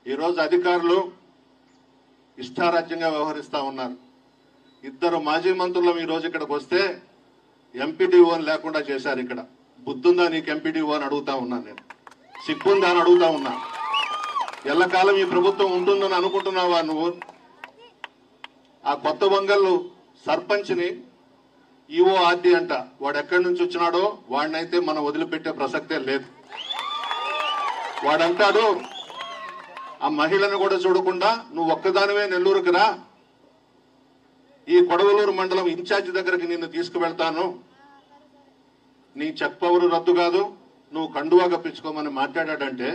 ఈరోజు అధికారులు ఇష్టారాజ్యంగా వ్యవహరిస్తూ ఉన్నారు. ఇద్దరు మాజీ మంత్రులు ఈరోజు ఇక్కడికి వస్తే ఎంపీడీఓని లేకుండా చేశారు. ఇక్కడ బుద్ధుందా నీకు ఎంపీడీఓ అని అడుగుతా ఉన్నాను నేను, సిగ్గుందా అని అడుగుతా ఉన్నా. ఎల్లకాలం ఈ ప్రభుత్వం ఉంటుందని అనుకుంటున్నావా నువ్వు? ఆ కొత్త వంగళ్ళు సర్పంచ్ని ఈఓ ఆర్డీ అంట, వాడు ఎక్కడి నుంచి వచ్చినాడో వాడినైతే మనం వదిలిపెట్టే ప్రసక్తే లేదు. వాడంటాడు ఆ మహిళను కూడా చూడకుండా నువ్వు ఒక్కదానివే నెల్లూరుకి రా, ఈ కొడవలూరు మండలం ఇన్ఛార్జి దగ్గరికి నిన్ను తీసుకువెళ్తాను, నీ చెక్ పవర్ రద్దు కాదు, నువ్వు కండువా కప్పించుకోమని మాట్లాడాడంటే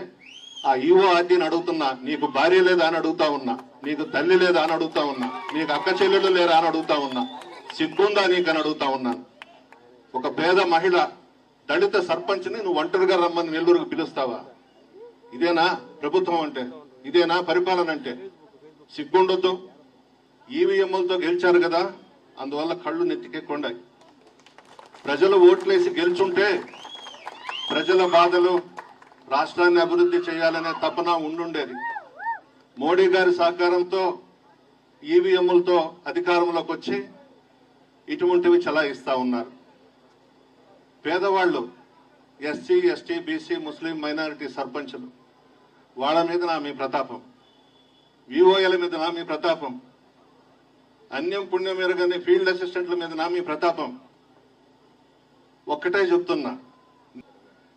ఆ ఈఓ ఆర్డీని అడుగుతున్నా, నీకు భార్య లేదా అని అడుగుతా ఉన్నా, నీకు తల్లి లేదా అని అడుగుతా ఉన్నా, నీకు అక్క చెల్లెలు లేరా అని అడుగుతా ఉన్నా, సిగ్గుందా నీకని అడుగుతా ఉన్నాను. ఒక పేద మహిళ దళిత సర్పంచ్ని నువ్వు ఒంటరిగా రమ్మని నెల్లూరుకు పిలుస్తావా? ఇదేనా ప్రభుత్వం అంటే? ఇదేనా పరిపాలన అంటే? సిగ్గుండొద్దు. ఈవీఎంలతో గెలిచారు కదా, అందువల్ల కళ్ళు నెత్తికెక్కొండాయి. ప్రజలు ఓట్లేసి గెలుచుంటే ప్రజల బాధలు, రాష్ట్రాన్ని అభివృద్ధి చేయాలనే తపన ఉండుండేది. మోడీ గారి సహకారంతో ఈవీఎంలతో అధికారంలోకి వచ్చి ఇటువంటివి చలాయిస్తా ఉన్నారు. పేదవాళ్ళు, ఎస్సీ, ఎస్టీ, బీసీ, ముస్లిం మైనారిటీ సర్పంచులు, వాళ్ళ మీద నా మీ ప్రతాపం, విఓఏల మీద నా మీ ప్రతాపం, అన్యం పుణ్యం ఎరగని ఫీల్డ్ అసిస్టెంట్ల మీద నా మీ ప్రతాపం. ఒక్కటే చెప్తున్నా,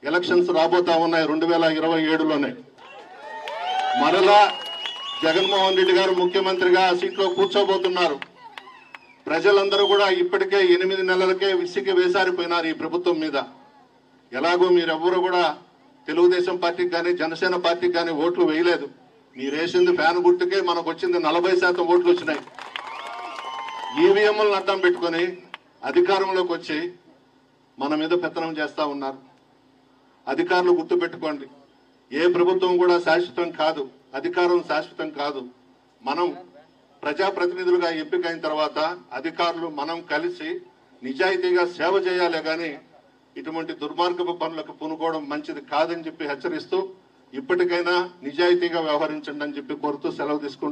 ఎలక్షన్స్ రాబోతా ఉన్నాయి 2027లోనే. మరలా జగన్మోహన్ రెడ్డి గారు ముఖ్యమంత్రిగా ఆ సీట్లో కూర్చోబోతున్నారు. ప్రజలందరూ కూడా ఇప్పటికే 8 నెలలకే విసిగి వేసారిపోయినారు ఈ ప్రభుత్వం మీద. ఎలాగో మీరెవ్వరూ కూడా తెలుగుదేశం పార్టీకి కానీ జనసేన పార్టీకి కానీ ఓట్లు వేయలేదు. మీరేసింది ఫ్యాన్ గుర్తుకే, మనకు వచ్చింది 40% ఓట్లు వచ్చినాయి. ఈవీఎంలను అడ్డం పెట్టుకొని అధికారంలోకి వచ్చి మన మీద పెత్తనం చేస్తా ఉన్నారు. అధికారులు గుర్తుపెట్టుకోండి, ఏ ప్రభుత్వం కూడా శాశ్వతం కాదు, అధికారం శాశ్వతం కాదు. మనం ప్రజాప్రతినిధులుగా ఎంపికైన తర్వాత అధికారులు మనం కలిసి నిజాయితీగా సేవ చేయాలి, కానీ ఇటువంటి దుర్మార్గపు పనులకు పూనుకోవడం మంచిది కాదని చెప్పి హెచ్చరిస్తూ, ఇప్పటికైనా నిజాయితీగా వ్యవహరించండి అని చెప్పి కోరుతూ సెలవు తీసుకుంటూ